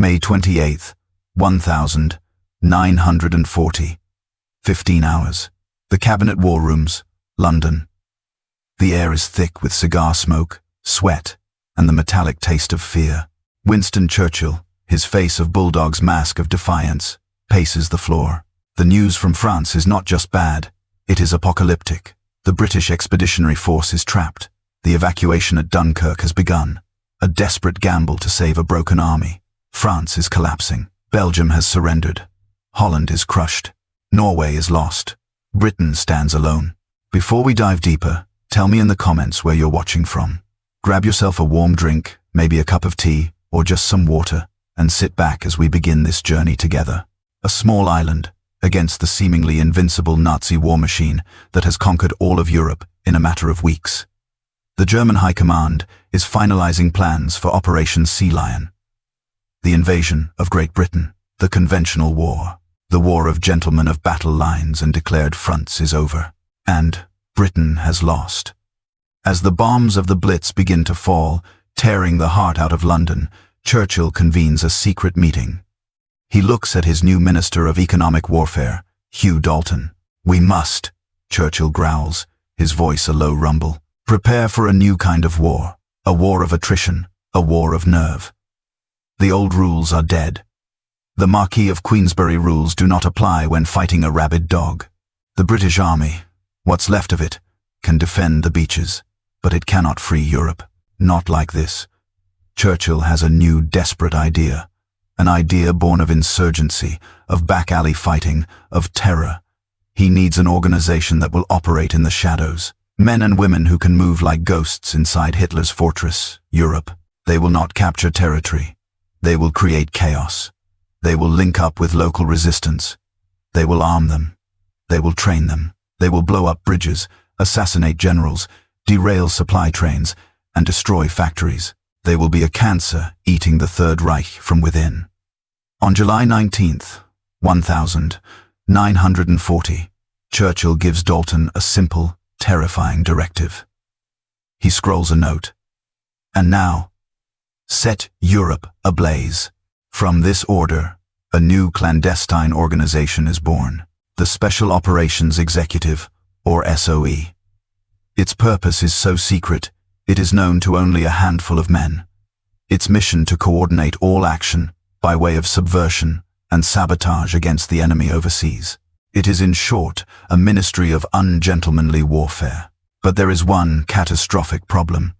May 28th, 1940. 15 hours. The Cabinet War Rooms, London. The air is thick with cigar smoke, sweat, and the metallic taste of fear. Winston Churchill, his face of bulldog's mask of defiance, paces the floor. The news from France is not just bad, it is apocalyptic. The British Expeditionary Force is trapped. The evacuation at Dunkirk has begun. A desperate gamble to save a broken army. France is collapsing. Belgium has surrendered. Holland is crushed. Norway is lost. Britain stands alone. Before we dive deeper, tell me in the comments where you're watching from. Grab yourself a warm drink, maybe a cup of tea, or just some water, and sit back as we begin this journey together. A small island, against the seemingly invincible Nazi war machine that has conquered all of Europe in a matter of weeks. The German High Command is finalizing plans for Operation Sea Lion. The invasion of Great Britain, the conventional war, the war of gentlemen of battle lines and declared fronts is over. And Britain has lost. As the bombs of the Blitz begin to fall, tearing the heart out of London, Churchill convenes a secret meeting. He looks at his new Minister of Economic Warfare, Hugh Dalton. "We must," Churchill growls, his voice a low rumble, "prepare for a new kind of war, a war of attrition, a war of nerve. The old rules are dead. The Marquis of Queensberry rules do not apply when fighting a rabid dog. The British Army, what's left of it, can defend the beaches, but it cannot free Europe. Not like this." Churchill has a new desperate idea. An idea born of insurgency, of back-alley fighting, of terror. He needs an organization that will operate in the shadows. Men and women who can move like ghosts inside Hitler's fortress, Europe. They will not capture territory. They will create chaos. They will link up with local resistance. They will arm them. They will train them. They will blow up bridges, assassinate generals, derail supply trains, and destroy factories. They will be a cancer eating the Third Reich from within. On July 19th, 1940, Churchill gives Dalton a simple, terrifying directive. He scrolls a note. "And now, set Europe ablaze." From this order, a new clandestine organization is born, the Special Operations Executive, or SOE. Its purpose is so secret, it is known to only a handful of men. Its mission to coordinate all action by way of subversion and sabotage against the enemy overseas. It is, in short, a ministry of ungentlemanly warfare. But there is one catastrophic problem.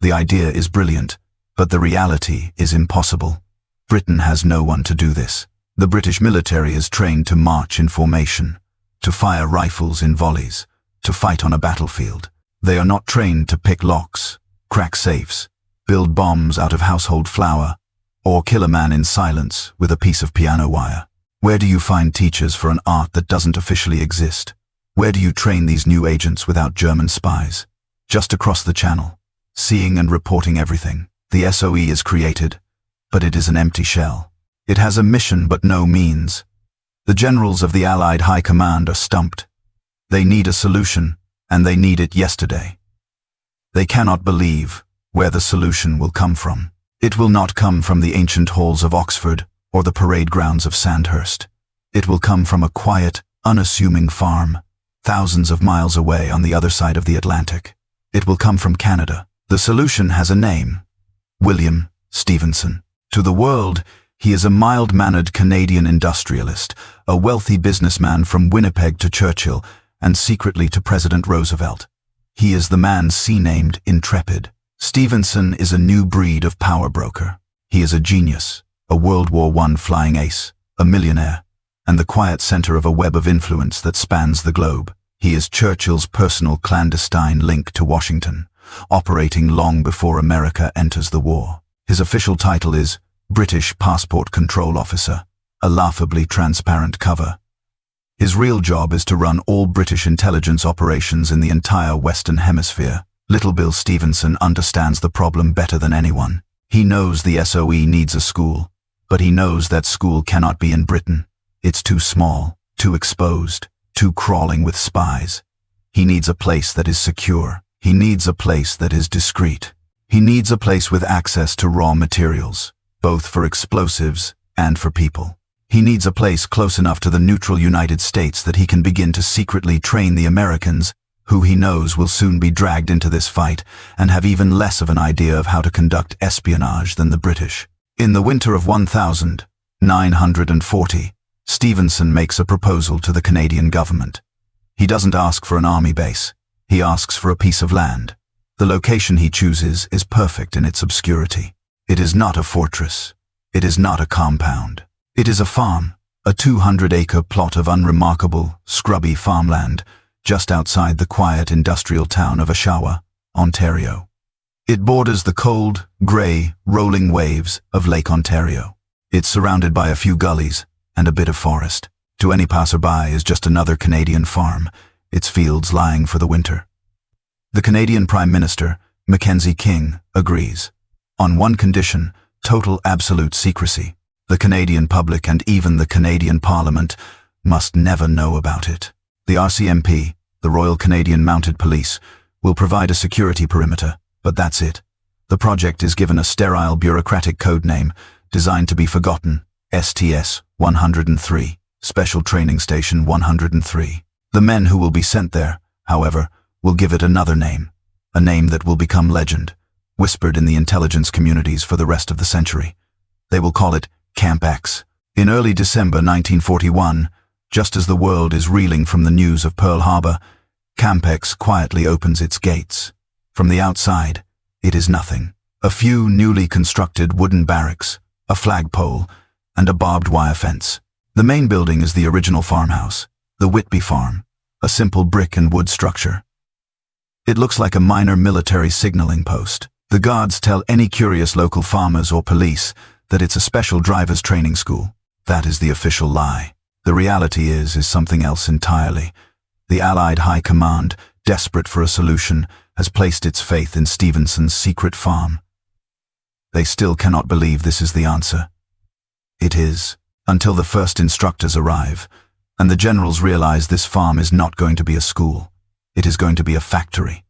The idea is brilliant, but the reality is impossible. Britain has no one to do this. The British military is trained to march in formation, to fire rifles in volleys, to fight on a battlefield. They are not trained to pick locks, crack safes, build bombs out of household flour, or kill a man in silence with a piece of piano wire. Where do you find teachers for an art that doesn't officially exist? Where do you train these new agents without German spies? Just across the channel, seeing and reporting everything. The SOE is created, but it is an empty shell. It has a mission but no means. The generals of the Allied High Command are stumped. They need a solution, and they need it yesterday. They cannot believe where the solution will come from. It will not come from the ancient halls of Oxford or the parade grounds of Sandhurst. It will come from a quiet, unassuming farm, thousands of miles away on the other side of the Atlantic. It will come from Canada. The solution has a name: William Stephenson. To the world, he is a mild-mannered Canadian industrialist, a wealthy businessman from Winnipeg to Churchill, and secretly to President Roosevelt. He is the man sea-named Intrepid. Stephenson is a new breed of power broker. He is a genius, a World War I flying ace, a millionaire, and the quiet center of a web of influence that spans the globe. He is Churchill's personal clandestine link to Washington, operating long before America enters the war. His official title is British Passport Control Officer, a laughably transparent cover. His real job is to run all British intelligence operations in the entire Western Hemisphere. Little Bill Stephenson understands the problem better than anyone. He knows the SOE needs a school, but he knows that school cannot be in Britain. It's too small, too exposed, too crawling with spies. He needs a place that is secure. He needs a place that is discreet. He needs a place with access to raw materials, both for explosives and for people. He needs a place close enough to the neutral United States that he can begin to secretly train the Americans, who he knows will soon be dragged into this fight and have even less of an idea of how to conduct espionage than the British. In the winter of 1940, Stephenson makes a proposal to the Canadian government. He doesn't ask for an army base. He asks for a piece of land. The location he chooses is perfect in its obscurity. It is not a fortress. It is not a compound. It is a farm, a 200-acre plot of unremarkable, scrubby farmland just outside the quiet industrial town of Oshawa, Ontario. It borders the cold, grey, rolling waves of Lake Ontario. It's surrounded by a few gullies and a bit of forest. To any passerby is just another Canadian farm, its fields lying for the winter. The Canadian Prime Minister, Mackenzie King, agrees. On one condition, total absolute secrecy. The Canadian public and even the Canadian Parliament must never know about it. The RCMP, the Royal Canadian Mounted Police, will provide a security perimeter, but that's it. The project is given a sterile bureaucratic code name designed to be forgotten, STS-103, Special Training Station 103. The men who will be sent there, however, will give it another name, a name that will become legend, whispered in the intelligence communities for the rest of the century. They will call it Camp X. In early December 1941, just as the world is reeling from the news of Pearl Harbor, Camp X quietly opens its gates. From the outside, it is nothing. A few newly constructed wooden barracks, a flagpole, and a barbed wire fence. The main building is the original farmhouse, the Whitby Farm, a simple brick and wood structure. It looks like a minor military signaling post. The guards tell any curious local farmers or police that it's a special driver's training school. That is the official lie. The reality is something else entirely. The Allied High Command, desperate for a solution, has placed its faith in Stephenson's secret farm. They still cannot believe this is the answer. It is, until the first instructors arrive, and the generals realize this farm is not going to be a school. It is going to be a factory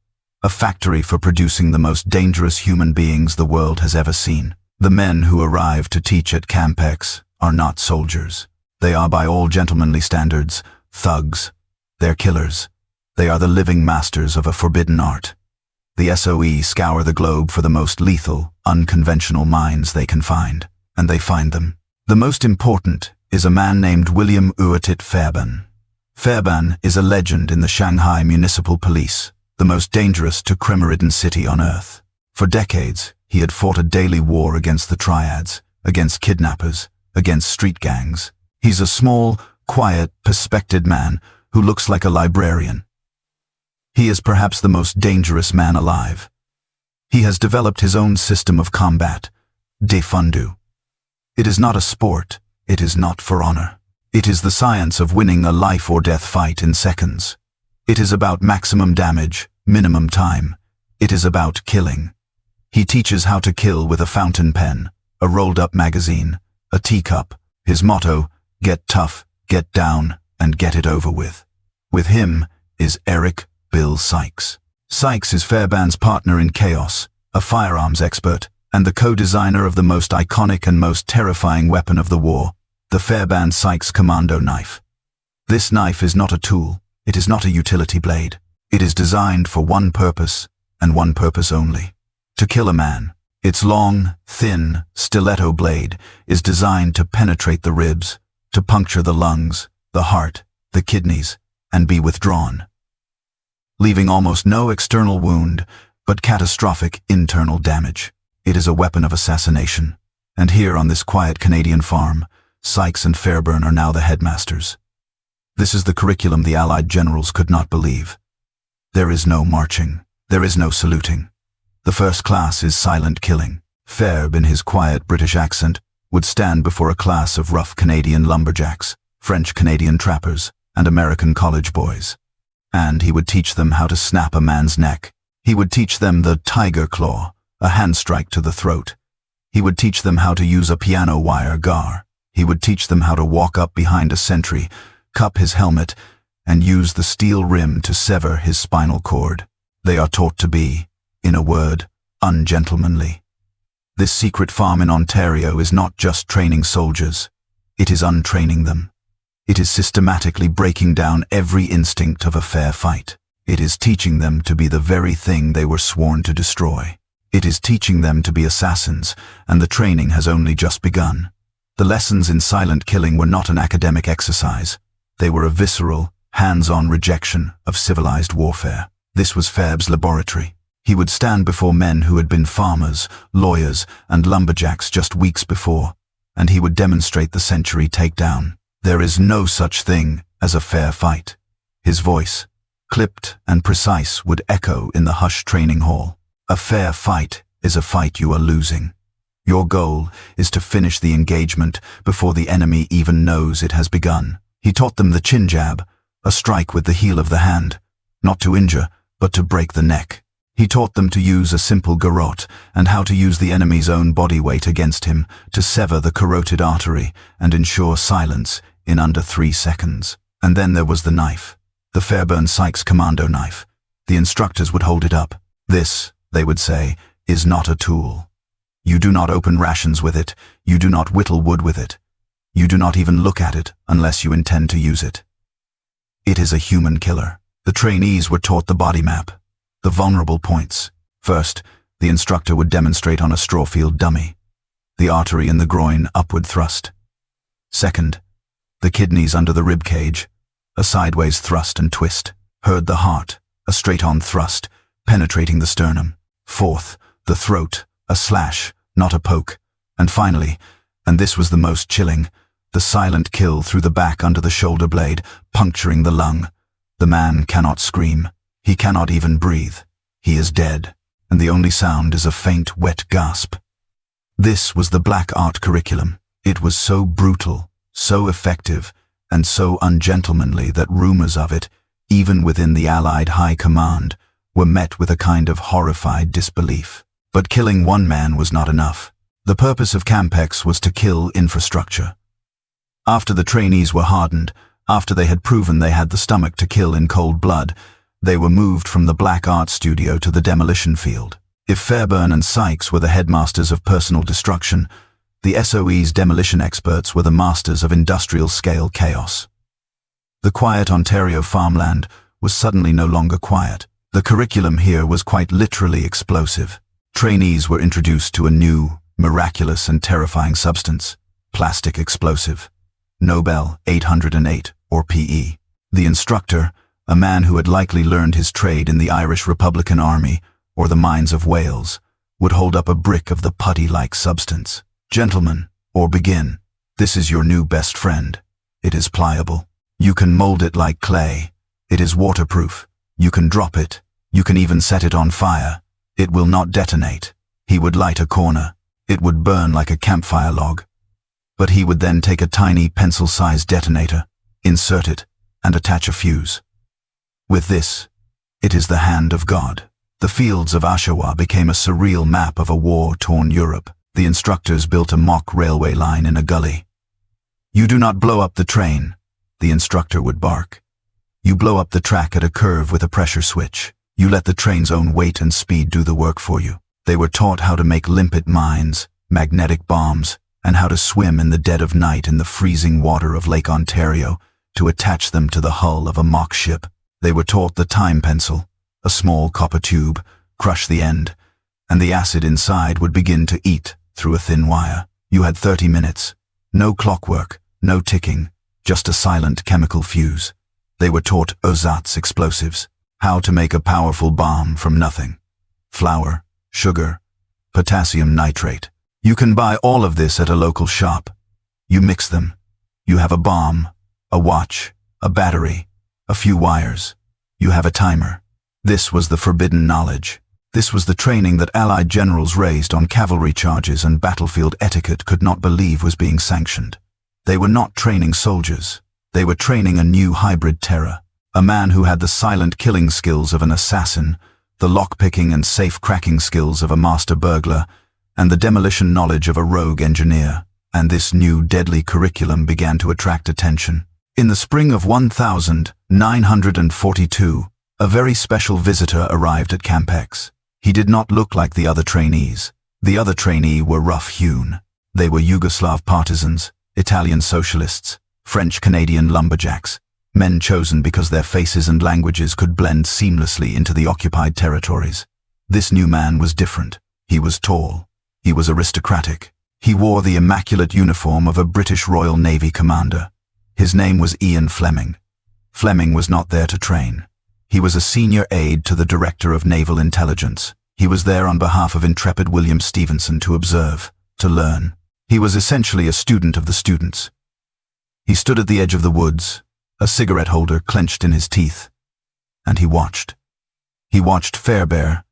for producing the most dangerous human beings the world has ever seen. The men who arrive to teach at Camp X are not soldiers. They are, by all gentlemanly standards, thugs. They're killers. They are the living masters of a forbidden art. The SOE scour the globe for the most lethal, unconventional minds they can find, and they find them. The most important is a man named William Fairbairn. Fairbairn is a legend in the Shanghai Municipal Police, the most dangerous to crime-ridden city on earth. For decades, he had fought a daily war against the triads, against kidnappers, against street gangs. He's a small, quiet, perspective man who looks like a librarian. He is perhaps the most dangerous man alive. He has developed his own system of combat, défendu. It is not a sport, it is not for honor. It is the science of winning a life-or-death fight in seconds. It is about maximum damage, minimum time. It is about killing. He teaches how to kill with a fountain pen, a rolled-up magazine, a teacup. His motto, get tough, get down, and get it over with. With him is Eric Bill Sykes. Sykes is Fairbairn's partner in chaos, a firearms expert, and the co-designer of the most iconic and most terrifying weapon of the war, the Fairbairn-Sykes Commando knife. This knife is not a tool. It is not a utility blade. It is designed for one purpose, and one purpose only: to kill a man. Its long, thin, stiletto blade is designed to penetrate the ribs, to puncture the lungs, the heart, the kidneys, and be withdrawn, leaving almost no external wound, but catastrophic internal damage. It is a weapon of assassination. And here on this quiet Canadian farm, Sykes and Fairbairn are now the headmasters. This is the curriculum the Allied generals could not believe. There is no marching. There is no saluting. The first class is silent killing. Fairb, in his quiet British accent, would stand before a class of rough Canadian lumberjacks, French Canadian trappers, and American college boys. And he would teach them how to snap a man's neck. He would teach them the tiger claw, a hand strike to the throat. He would teach them how to use a piano wire gar. He would teach them how to walk up behind a sentry, cup his helmet, and use the steel rim to sever his spinal cord. They are taught to be, in a word, ungentlemanly. This secret farm in Ontario is not just training soldiers. It is untraining them. It is systematically breaking down every instinct of a fair fight. It is teaching them to be the very thing they were sworn to destroy. It is teaching them to be assassins, and the training has only just begun. The lessons in silent killing were not an academic exercise. They were a visceral, hands-on rejection of civilized warfare. This was Fair's laboratory. He would stand before men who had been farmers, lawyers, and lumberjacks just weeks before, and he would demonstrate the century takedown. There is no such thing as a fair fight. His voice, clipped and precise, would echo in the hushed training hall. A fair fight is a fight you are losing. Your goal is to finish the engagement before the enemy even knows it has begun. He taught them the chin jab, a strike with the heel of the hand, not to injure, but to break the neck. He taught them to use a simple garrote and how to use the enemy's own body weight against him to sever the carotid artery and ensure silence in under 3 seconds. And then there was the knife, the Fairbairn Sykes commando knife. The instructors would hold it up. This, they would say, is not a tool. You do not open rations with it. You do not whittle wood with it. You do not even look at it unless you intend to use it. It is a human killer. The trainees were taught the body map, the vulnerable points. First, the instructor would demonstrate on a strawfield dummy, the artery in the groin upward thrust. Second, the kidneys under the rib cage, a sideways thrust and twist. Heard the heart, a straight-on thrust, penetrating the sternum. Fourth, the throat, a slash, not a poke. And finally, and this was the most chilling, the silent kill through the back under the shoulder blade, puncturing the lung. The man cannot scream. He cannot even breathe. He is dead, and the only sound is a faint, wet gasp. This was the black art curriculum. It was so brutal, so effective, and so ungentlemanly that rumors of it, even within the Allied High Command, were met with a kind of horrified disbelief. But killing one man was not enough. The purpose of Campex was to kill infrastructure. After the trainees were hardened, after they had proven they had the stomach to kill in cold blood, they were moved from the black art studio to the demolition field. If Fairbairn and Sykes were the headmasters of personal destruction, the SOE's demolition experts were the masters of industrial-scale chaos. The quiet Ontario farmland was suddenly no longer quiet. The curriculum here was quite literally explosive. Trainees were introduced to a new, miraculous and terrifying substance, plastic explosive, Nobel 808, or PE. The instructor, a man who had likely learned his trade in the Irish Republican Army or the mines of Wales, would hold up a brick of the putty-like substance. Gentlemen, or begin. This is your new best friend. It is pliable. You can mold it like clay. It is waterproof. You can drop it. You can even set it on fire. It will not detonate. He would light a corner. It would burn like a campfire log. But he would then take a tiny pencil-sized detonator, insert it, and attach a fuse. With this, it is the hand of God. The fields of Oshawa became a surreal map of a war-torn Europe. The instructors built a mock railway line in a gully. You do not blow up the train, the instructor would bark. You blow up the track at a curve with a pressure switch. You let the train's own weight and speed do the work for you. They were taught how to make limpet mines, magnetic bombs, and how to swim in the dead of night in the freezing water of Lake Ontario to attach them to the hull of a mock ship. They were taught the time pencil, a small copper tube, crush the end, and the acid inside would begin to eat through a thin wire. You had 30 minutes. No clockwork, no ticking, just a silent chemical fuse. They were taught ersatz explosives, how to make a powerful bomb from nothing. Flour, sugar, potassium nitrate. You can buy all of this at a local shop. You mix them. You have a bomb, a watch, a battery, a few wires. You have a timer. This was the forbidden knowledge. This was the training that Allied generals raised on cavalry charges and battlefield etiquette could not believe was being sanctioned. They were not training soldiers. They were training a new hybrid terror, a man who had the silent killing skills of an assassin, the lock-picking and safe-cracking skills of a master burglar, and the demolition knowledge of a rogue engineer. And this new deadly curriculum began to attract attention. In the spring of 1942, a very special visitor arrived at Campex. He did not look like the other trainees. The other trainee were rough-hewn. They were Yugoslav partisans, Italian socialists, French-Canadian lumberjacks, men chosen because their faces and languages could blend seamlessly into the occupied territories. This new man was different. He was tall. He was aristocratic. He wore the immaculate uniform of a British Royal Navy commander. His name was Ian Fleming. Fleming was not there to train. He was a senior aide to the Director of Naval Intelligence. He was there on behalf of Intrepid William Stephenson to observe, to learn. He was essentially a student of the students. He stood at the edge of the woods, a cigarette holder clenched in his teeth, and he watched. He watched Fairbear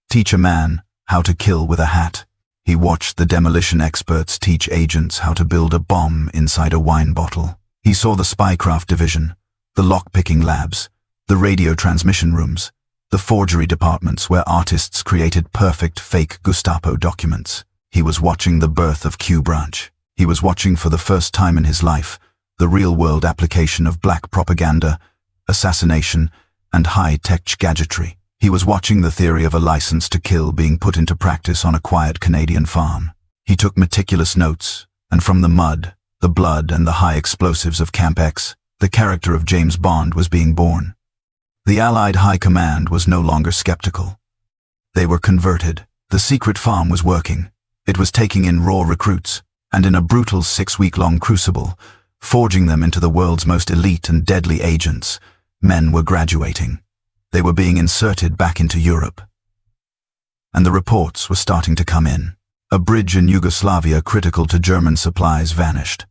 teach a man how to kill with a hat. He watched the demolition experts teach agents how to build a bomb inside a wine bottle. He saw the spycraft division, the lockpicking labs, the radio transmission rooms, the forgery departments where artists created perfect fake Gestapo documents. He was watching the birth of Q Branch. He was watching for the first time in his life the real-world application of black propaganda, assassination, and high-tech gadgetry. He was watching the theory of a license to kill being put into practice on a quiet Canadian farm. He took meticulous notes, and from the mud, the blood, and the high explosives of Camp X, the character of James Bond was being born. The Allied High Command was no longer skeptical. They were converted. The secret farm was working. It was taking in raw recruits, and in a brutal 6-week-long crucible, forging them into the world's most elite and deadly agents, men were graduating. They were being inserted back into Europe. And the reports were starting to come in. A bridge in Yugoslavia critical to German supplies vanished.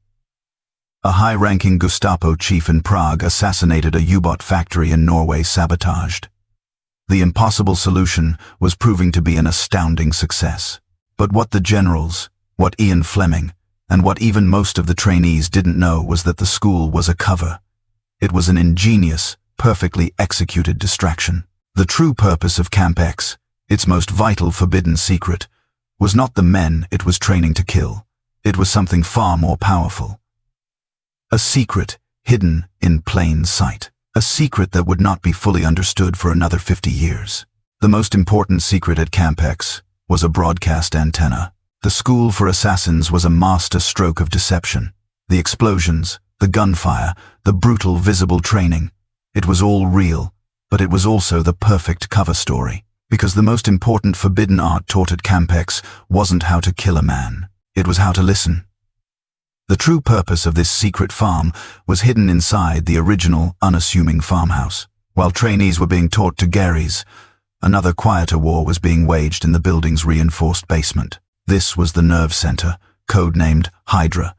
A high-ranking Gestapo chief in Prague assassinated a U-boat factory in Norway sabotaged. The impossible solution was proving to be an astounding success. But what the generals, what Ian Fleming, and what even most of the trainees didn't know was that the school was a cover. It was an ingenious, perfectly executed distraction. The true purpose of Camp X, its most vital forbidden secret, was not the men it was training to kill. It was something far more powerful. A secret hidden in plain sight. A secret that would not be fully understood for another 50 years. The most important secret at Camp X was a broadcast antenna. The school for assassins was a master stroke of deception. The explosions, the gunfire, the brutal visible training. It was all real, but it was also the perfect cover story. Because the most important forbidden art taught at Camp X wasn't how to kill a man. It was how to listen. The true purpose of this secret farm was hidden inside the original, unassuming farmhouse. While trainees were being taught to Gary's, another quieter war was being waged in the building's reinforced basement. This was the nerve center, codenamed Hydra.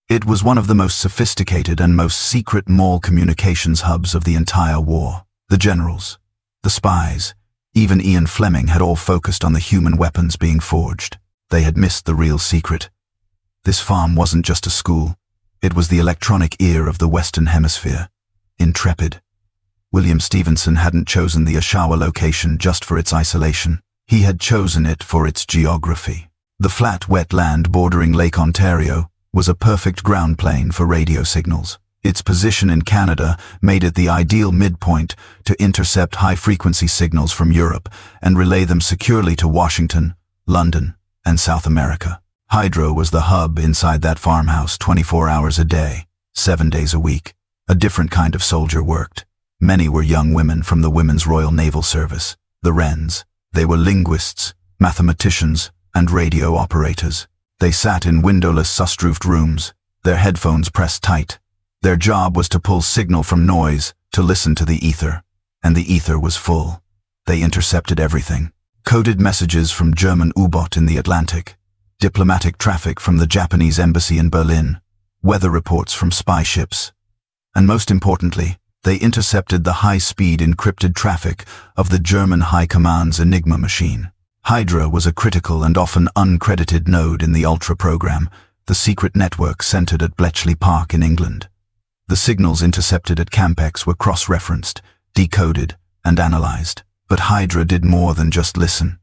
It was one of the most sophisticated and most secret mall communications hubs of the entire war. The generals, the spies, even Ian Fleming had all focused on the human weapons being forged. They had missed the real secret. This farm wasn't just a school. It was the electronic ear of the Western Hemisphere. Intrepid. William Stephenson hadn't chosen the Oshawa location just for its isolation. He had chosen it for its geography. The flat, wet land bordering Lake Ontario was a perfect ground plane for radio signals. Its position in Canada made it the ideal midpoint to intercept high-frequency signals from Europe and relay them securely to Washington, London, and South America. Hydra was the hub inside that farmhouse 24 hours a day, 7 days a week. A different kind of soldier worked. Many were young women from the Women's Royal Naval Service, the Wrens. They were linguists, mathematicians, and radio operators. They sat in windowless sussroofed rooms, their headphones pressed tight. Their job was to pull signal from noise to listen to the ether, and the ether was full. They intercepted everything. Coded messages from German U-boat in the Atlantic, diplomatic traffic from the Japanese embassy in Berlin, weather reports from spy ships, and most importantly, they intercepted the high-speed encrypted traffic of the German High Command's Enigma machine. Hydra was a critical and often uncredited node in the Ultra program, the secret network centered at Bletchley Park in England. The signals intercepted at Camp X were cross-referenced, decoded, and analyzed. But Hydra did more than just listen.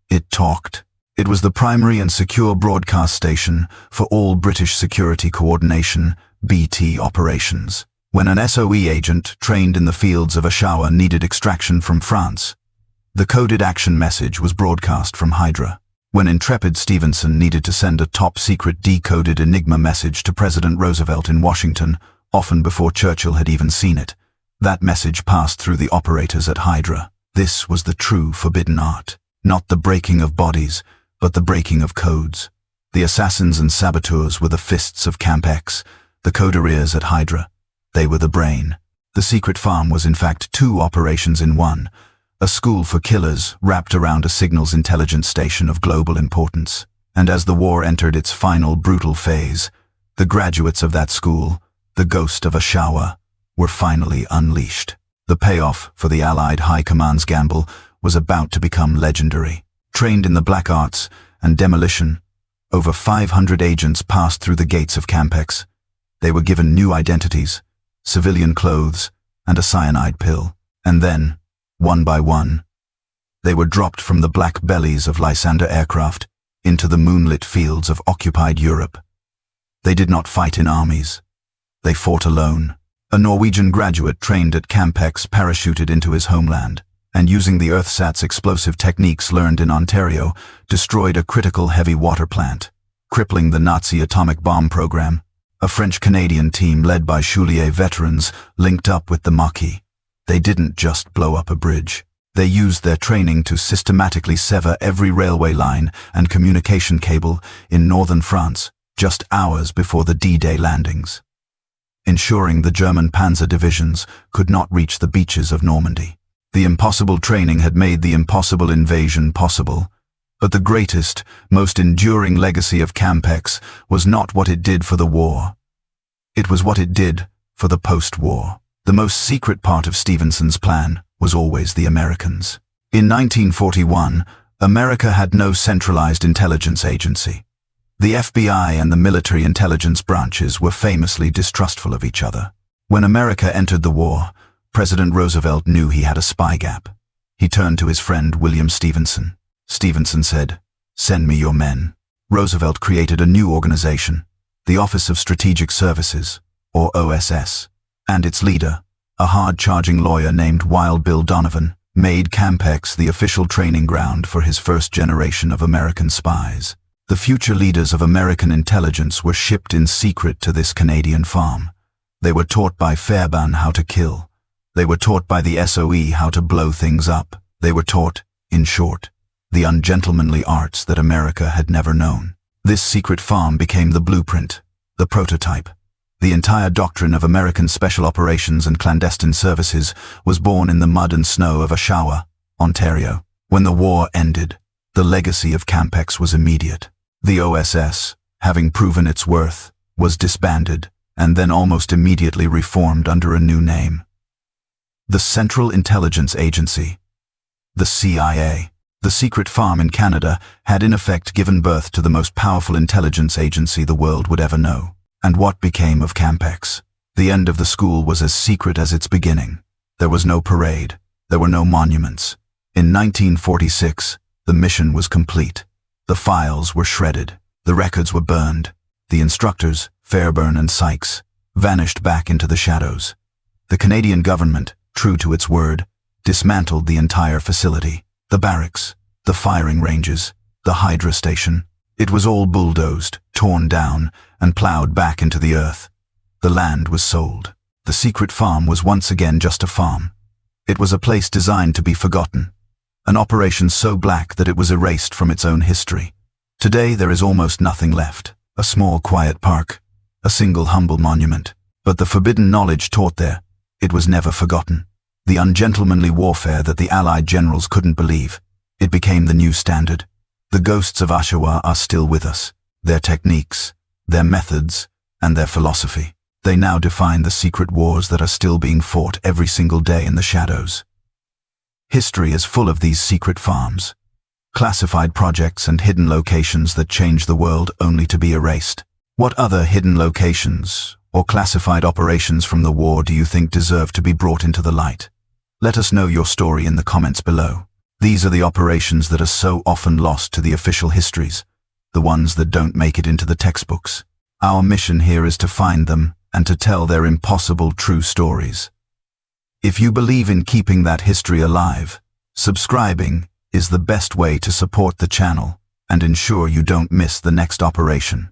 It talked. It was the primary and secure broadcast station for all British Security Coordination, BT operations. When an SOE agent trained in the fields of Oshawa needed extraction from France, the coded action message was broadcast from Hydra. When Intrepid Stephenson needed to send a top-secret decoded Enigma message to President Roosevelt in Washington, often before Churchill had even seen it, that message passed through the operators at Hydra. This was the true forbidden art. Not the breaking of bodies, but the breaking of codes. The assassins and saboteurs were the fists of Camp X, the coderiers at Hydra. They were the brain. The secret farm was in fact two operations in one, a school for killers wrapped around a signals intelligence station of global importance. And as the war entered its final brutal phase, the graduates of that school, the ghost of Oshawa, were finally unleashed. The payoff for the Allied High Command's gamble was about to become legendary. Trained in the black arts and demolition, over 500 agents passed through the gates of Camp X. They were given new identities, civilian clothes, and a cyanide pill. And then, one by one, they were dropped from the black bellies of Lysander aircraft into the moonlit fields of occupied Europe. They did not fight in armies. They fought alone. A Norwegian graduate trained at Camp X parachuted into his homeland, and using the Earthsat's explosive techniques learned in Ontario, destroyed a critical heavy water plant, crippling the Nazi atomic bomb program. A French-Canadian team led by Choulier veterans linked up with the Maquis. They didn't just blow up a bridge. They used their training to systematically sever every railway line and communication cable in northern France just hours before the D-Day landings, ensuring the German panzer divisions could not reach the beaches of Normandy. The impossible training had made the impossible invasion possible, but the greatest, most enduring legacy of Camp X was not what it did for the war. It was what it did for the post-war. The most secret part of Stephenson's plan was always the Americans. In 1941, America had no centralized intelligence agency. The FBI and the military intelligence branches were famously distrustful of each other. When America entered the war, President Roosevelt knew he had a spy gap. He turned to his friend William Stephenson. Stephenson said, "Send me your men." Roosevelt created a new organization, the Office of Strategic Services, or OSS, and its leader, a hard-charging lawyer named Wild Bill Donovan, made Camp X the official training ground for his first generation of American spies. The future leaders of American intelligence were shipped in secret to this Canadian farm. They were taught by Fairbairn how to kill. They were taught by the SOE how to blow things up. They were taught, in short, the ungentlemanly arts that America had never known. This secret farm became the blueprint, the prototype. The entire doctrine of American special operations and clandestine services was born in the mud and snow of Oshawa, Ontario. When the war ended, the legacy of Camp X was immediate. The OSS, having proven its worth, was disbanded and then almost immediately reformed under a new name. The Central Intelligence Agency, the CIA. The secret farm in Canada had in effect given birth to the most powerful intelligence agency the world would ever know. And what became of Camp X? The end of the school was as secret as its beginning. There was no parade. There were no monuments. In 1946, the mission was complete. The files were shredded. The records were burned. The instructors, Fairbairn and Sykes, vanished back into the shadows. The Canadian government, true to its word, dismantled the entire facility. The barracks, the firing ranges, the Hydra station. It was all bulldozed, torn down, and plowed back into the earth. The land was sold. The secret farm was once again just a farm. It was a place designed to be forgotten, an operation so black that it was erased from its own history. Today there is almost nothing left. A small quiet park, a single humble monument. But the forbidden knowledge taught there, it was never forgotten. The ungentlemanly warfare that the Allied generals couldn't believe. It became the new standard. The ghosts of Oshawa are still with us. Their techniques, their methods, and their philosophy. They now define the secret wars that are still being fought every single day in the shadows. History is full of these secret farms, classified projects and hidden locations that change the world only to be erased. What other hidden locations or classified operations from the war do you think deserve to be brought into the light? Let us know your story in the comments below. These are the operations that are so often lost to the official histories, the ones that don't make it into the textbooks. Our mission here is to find them and to tell their impossible true stories. If you believe in keeping that history alive, subscribing is the best way to support the channel. and ensure you don't miss the next operation.